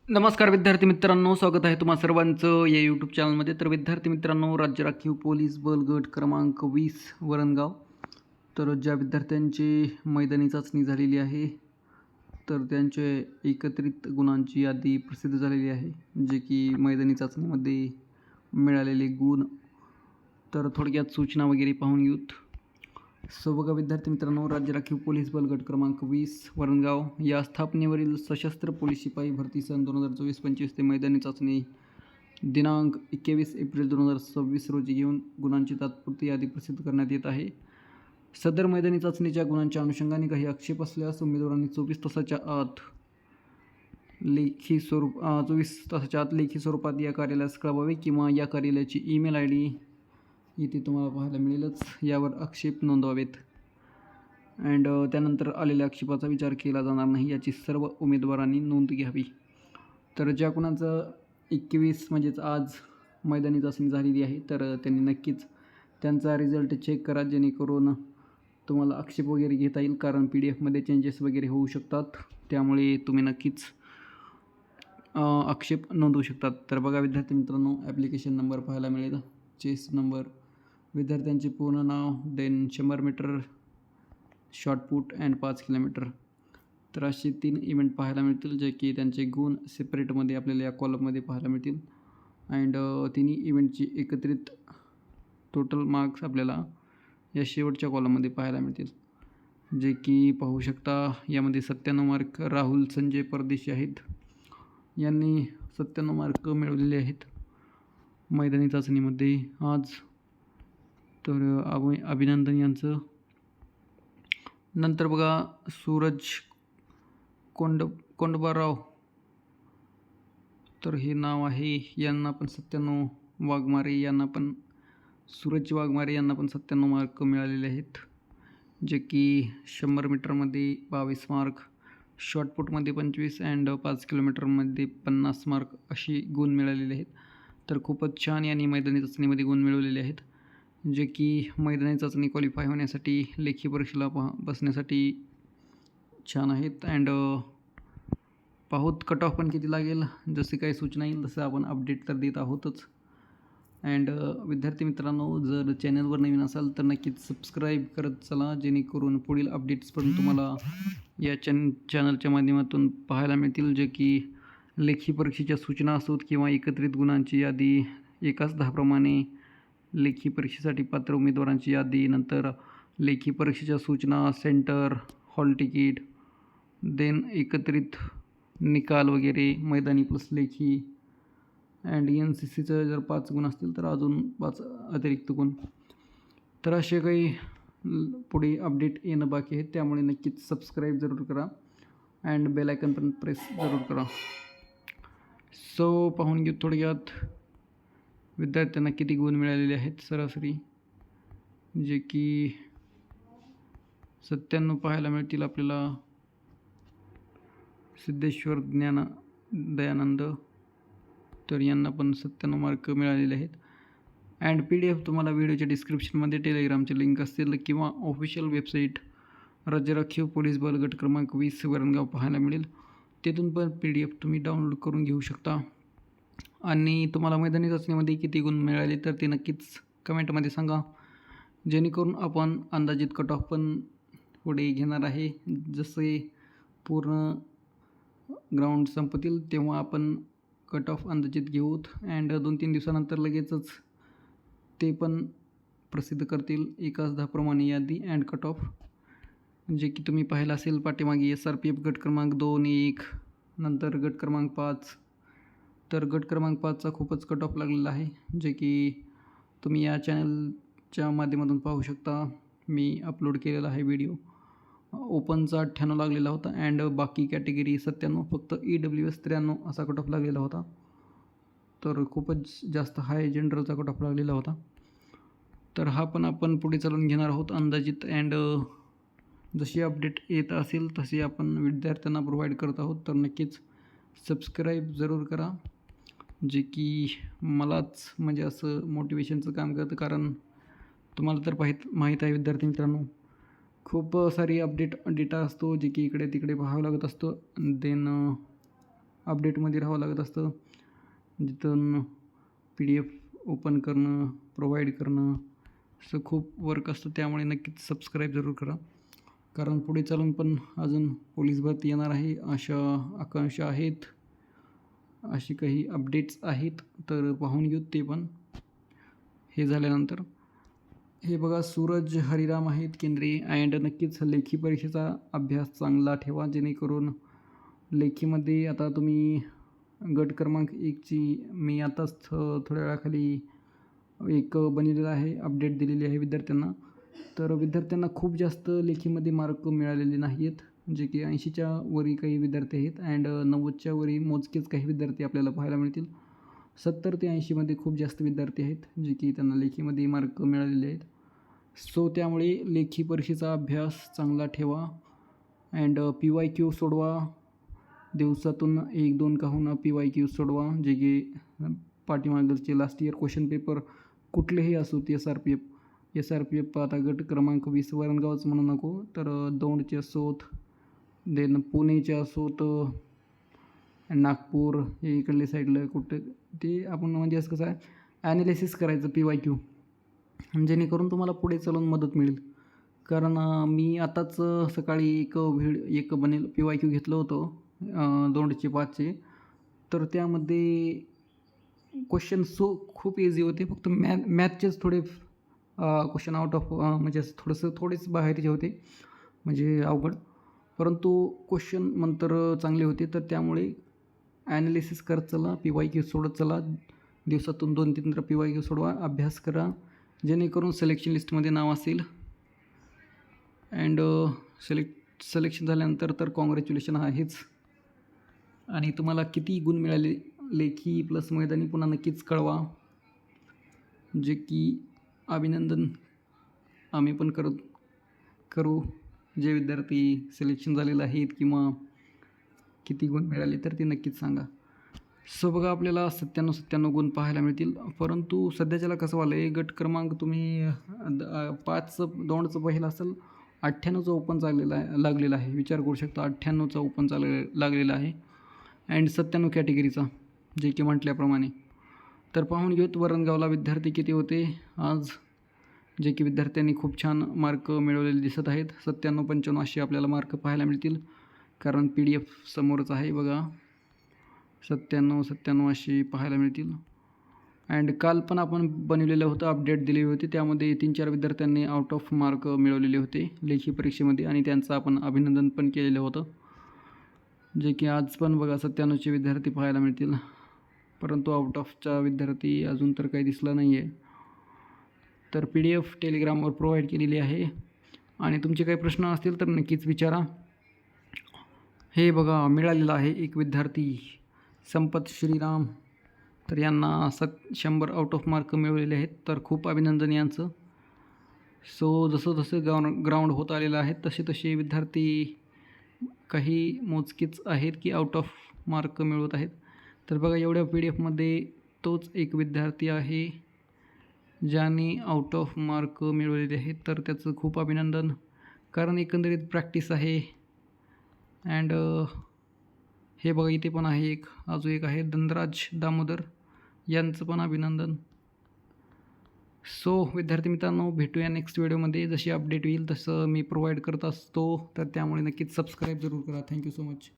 नमस्कार विद्यार्थी मित्रांनो, स्वागत आहे तुम्हा सर्वांचं या यूट्यूब चॅनलमध्ये. तर विद्यार्थी मित्रांनो, राज्य राखीव पोलीस बल गट क्रमांक 20 वरणगाव. तर ज्या विद्यार्थ्यांची मैदानी चाचणी झालेली आहे, तर त्यांचे एकत्रित गुणांची यादी प्रसिद्ध झालेली आहे, जे की मैदानी चाचणीमध्ये मिळालेले गुण. तर थोडक्यात सूचना वगैरे पाहून घेऊत. बघा विद्यार्थी मित्रांनो, राज्य राखीव पोलीस बल गट क्रमांक 20 वरणगाव या स्थापनेवरील सशस्त्र पोलीस शिपाई भरती सन 2024-25 ते मैदानी चाचणी दिनांक 21 एप्रिल 2026 रोजी घेऊन गुणांची तात्पुरती यादी प्रसिद्ध करण्यात येत आहे. सदर मैदानी चाचणीच्या गुणांच्या अनुषंगाने काही आक्षेप असल्यास उमेदवारांनी 24 तासाच्या आत लेखी स्वरूपात या कार्यालयास कळवावे किंवा या कार्यालयाची ईमेल ID इथे तुम्हाला पाहायला मिळेलच, यावर आक्षेप नोंदवावेत. त्यानंतर आलेल्या आक्षेपाचा विचार केला जाणार नाही याची सर्व उमेदवारांनी नोंद घ्यावी. तर ज्या कुणाचं 21 म्हणजेच आज मैदानी चाचणी झालेली आहे, तर त्यांनी नक्कीच त्यांचा रिझल्ट चेक करा, जेणेकरून तुम्हाला आक्षेप वगैरे घेता येईल. कारण PDF चेंजेस वगैरे होऊ शकतात, त्यामुळे तुम्ही नक्कीच आक्षेप नोंदवू शकतात. तर बघा विद्यार्थी मित्रांनो, ॲप्लिकेशन नंबर पाहायला मिळेल, चेस नंबर, विद्यार्थ्यांचे पूर्ण नाव, then 100 metre shot put and 5 kilometre. तर असे 3 इव्हेंट पाहायला मिळतील, जे की त्यांचे गुण सेपरेटमध्ये आपल्याला या कॉलममध्ये पाहायला मिळतील. तिन्ही इव्हेंटची एकत्रित टोटल मार्क्स आपल्याला या शेवटच्या कॉलममध्ये पाहायला मिळतील, जे की पाहू शकता. यामध्ये 97 मार्क राहुल संजय परदेशी आहेत, यांनी 97 मार्क मिळवलेले आहेत मैदानी चाचणीमध्ये आज. तर अभिनंदन यांचं. नंतर बघा सूरज कोंडबाराव, तर हे नाव आहे, यांना पण 97 वाघमारे, सूरज वाघमारे यांना पण 97 मार्क मिळालेले आहेत, जे की 100 मीटरमध्ये 22 मार्क, शॉर्टपुटमध्ये 25 अँड 5 किलोमीटरमध्ये 50 मार्क असे गुण मिळालेले आहेत. तर खूपच छान यांनी मैदानी चाचणीमध्ये गुण मिळवलेले आहेत, जे की मैदानी चाचणी क्वालिफाय होण्यासाठी, लेखी परीक्षेला बसण्यासाठी छान आहेत. पाहूत कट ऑफ पण किती लागेल, जसे काही सूचना येईल तसं आपण अपडेट तर देत आहोतच. विद्यार्थी मित्रांनो, जर चॅनलवर नवीन असाल तर नक्कीच सबस्क्राईब करत चला, जेणेकरून पुढील अपडेट्स पण तुम्हाला या चॅनलच्या माध्यमातून पाहायला मिळतील, जे की लेखी परीक्षेच्या सूचना असोत किंवा एकत्रित गुणांची यादी, एकाच 10 प्रमाणे लेखी परीक्षेसाठी पात्र उमेदवारांची यादी, नंतर लेखी परीक्षेच्या सूचना, सेंटर, हॉल तिकीट, देन एकत्रित निकाल वगैरे, मैदानी प्लस लेखी, NCCचं जर 5 गुण असतील तर अजून 5 अतिरिक्त गुण. तर असे काही पुढे अपडेट येणं बाकी आहेत, त्यामुळे नक्कीच सबस्क्राईब जरूर करा अँड बेल आयकन पण प्रेस जरूर करा. पाहून घेऊ थोडक्यात विद्यार्थ्यांना किती गुण मिळालेले आहेत सरासरी, जे की 97 पाहायला मिळतील आपल्याला. सिद्धेश्वर दयानंद, तर यांना पण 97 मार्क मिळालेले आहेत. PDF तुम्हाला व्हिडिओच्या डिस्क्रिप्शनमध्ये टेलिग्रामचे लिंक असतील किंवा ऑफिशियल वेबसाईट राज्य राखीव पोलीस बल गट क्रमांक 20 वरणगाव पाहायला मिळेल. तिथून पण PDF तुम्ही डाउनलोड करून घेऊ शकता. आणि तुम्हाला मैदानी चाचणीमध्ये किती गुण मिळाले तर ते नक्कीच कमेंटमध्ये सांगा, जेणेकरून आपण अंदाजित कट ऑफ पण पुढे घेणार आहे. जसे पूर्ण ग्राउंड संपतील तेव्हा आपण कट ऑफ अंदाजित घेऊत. 2-3 दिवसानंतर लगेचच ते पण प्रसिद्ध करतील एकाच 10 प्रमाणे यादी अँड कट ऑफ, जे की तुम्ही पाहिलं असेल पाठीमागे. SRPF गट क्रमांक 2-1, नंतर गट क्रमांक 5. तर गट क्रमांक 5चा खूपच कट ऑफ लागलेला आहे, जे की तुम्ही या चॅनलच्या माध्यमातून पाहू शकता. मी अपलोड केलेला आहे व्हिडिओ. ओपनचा 98 लागलेला होता बाकी कॅटेगरी 97, फक्त EWS 93 असा कट ऑफ लागलेला होता. तर खूपच जास्त हाय जनरलचा कट ऑफ लागलेला होता. तर हा पण आपण पुढे चालून घेणार आहोत अंदाजित. जशी अपडेट येत असेल तशी आपण विद्यार्थ्यांना प्रोव्हाइड करत आहोत. तर नक्कीच सबस्क्राईब जरूर करा, जे की मलाच म्हणजे असं मोटिवेशनचं काम करतं. कारण तुम्हाला तर माहीत आहे विद्यार्थी मित्रांनो, खूप सारी डेटा असतो, जे की इकडे तिकडे पाहावं लागत असतो. देन अपडेटमध्ये राहावं लागत असतं, जिथून PDF ओपन करणं, प्रोव्हाइड करणं असं खूप वर्क असतं. त्यामुळे नक्कीच सबस्क्राईब जरूर करा, कारण पुढे चालून पण अजून पोलीस भरती येणार आहे अशा आकांक्षा आहेत, अशी काही अपडेट्स आहेत. तर पाहून घेऊ ते पण. हे झाल्यानंतर हे बघा, सूरज हरिराम आहेत केंद्रे. अँड नक्कीच लेखी परीक्षेचा अभ्यास चांगला ठेवा, जेणेकरून लेखीमध्ये आता तुम्ही गट क्रमांक 1ची मी आताच थोड्या वेळाखाली एक बनवलेलं आहे, अपडेट दिलेली आहे विद्यार्थ्यांना. तर विद्यार्थ्यांना खूप जास्त लेखीमध्ये मार्क मिळालेले नाही आहेत, जे की 80च्या वरी काही विद्यार्थी आहेत अँड 90च्या वरी मोजकेच काही विद्यार्थी आपल्याला पाहायला मिळतील. 70 ते 80मध्ये खूप जास्त विद्यार्थी आहेत, जे की त्यांना लेखीमध्ये मार्क मिळालेले आहेत. सो त्यामुळे लेखी परीक्षेचा अभ्यास चांगला ठेवा अँड PYQ सोडवा. दिवसातून 1-2 का होईना PYQ सोडवा, जे की पाठीमागचे लास्ट इयर क्वेश्चन पेपर कुठलेही असो, SRPF आता गट क्रमांक 20 वरणगावच म्हणू नको, तर दौंडचे असोत, देन पुणेचे असोत, नागपूर हे इकडले साईडला कुठे ते आपण म्हणजे असं कसं आहे ॲनालिसिस करायचं PYQ, जेणेकरून तुम्हाला पुढे चालून मदत मिळेल. कारण मी आताच सकाळी एक PYQ घेतलं होतं दौंडचे 5चे. तर त्यामध्ये क्वेश्चन खूप इझी होते, फक्त मॅथचेच थोडे क्वेश्चन आउट ऑफ म्हणजे असं थोडेच बाहेरचे होते, म्हणजे अवघड. परंतु क्वेश्चन नंतर चांगले होते. तर त्यामुळे ॲनालिसिस करत चला, PYQ सोडत चला. दिवसातून 2-3 तर PYQ सोडवा, अभ्यास करा, जेणेकरून सिलेक्शन लिस्टमध्ये नाव असेल. अँड सिलेक्शन झाल्यानंतर तर कॉंग्रॅच्युलेशन आहेच. आणि तुम्हाला किती गुण मिळाले लेखी प्लस मैदानी पुन्हा नक्कीच कळवा, जे की अभिनंदन आम्ही पण करू जे विद्यार्थी सिलेक्शन झालेले आहेत किंवा किती गुण मिळाले तर ते नक्कीच सांगा. सो बघा, आपल्याला 97 गुण पाहायला मिळतील. परंतु सध्याच्याला कसं झालं आहे, गट क्रमांक तुम्ही 5चं दौंडचं पहिलं असेल, 98चं ओपन लागलेलं आहे. विचार करू शकता, 98चं ओपन लागलेलं आहे अँड 97 कॅटेगरीचा, जे की म्हटल्याप्रमाणे. तर पाहून घेऊत वरणगावला विद्यार्थी किती होते आज, जे की विद्यार्थ्यांनी खूप छान मार्क मिळवलेले दिसत आहेत. 97-95 असे आपल्याला मार्क पाहायला मिळतील, कारण PDF समोरच आहे बघा. 97 असे पाहायला मिळतील. अँड काल पण आपण बनवलेलं होतं, अपडेट दिली होती, त्यामध्ये 3-4 विद्यार्थ्यांनी आउट ऑफ मार्क मिळवलेले होते लेखी परीक्षेमध्ये आणि त्यांचं आपण अभिनंदन पण केलेलं होतं, जे की आज पण बघा 97चे विद्यार्थी पाहायला मिळतील. परंतु आउट ऑफचा विद्यार्थी अजून तर काही दिसला नाही आहे. तर PDF टेलिग्रामवर प्रोव्हाइड केलेली आहे आणि तुमचे काही प्रश्न असतील तर नक्कीच विचारा. हे बघा, मिळालेलं आहे एक विद्यार्थी संपत श्रीराम, तर यांना 100 आउट ऑफ मार्क मिळवलेले आहेत. तर खूप अभिनंदन यांचं. सो जसं ग्राउंड होत आलेलं आहे तसे तसे विद्यार्थी काही मोजकेच आहेत की आउट ऑफ मार्क मिळवत आहेत. तर बघा, एवढ्या PDFमध्ये तोच एक विद्यार्थी आहे ज्याने आउट ऑफ मार्क मिळवलेले आहेत. तर त्याचं खूप अभिनंदन, कारण एकंदरीत प्रॅक्टिस आहे. अँड हे बघा, इथे पण आहे अजून एक आहे धनराज दामोदर, यांचं पण अभिनंदन. सो विद्यार्थी मित्रांनो, भेटूया नेक्स्ट व्हिडिओमध्ये. जशी अपडेट येईल तसं मी प्रोव्हाइड करत असतो, तर त्यामुळे नक्कीच सबस्क्राईब जरूर करा. Thank you so much.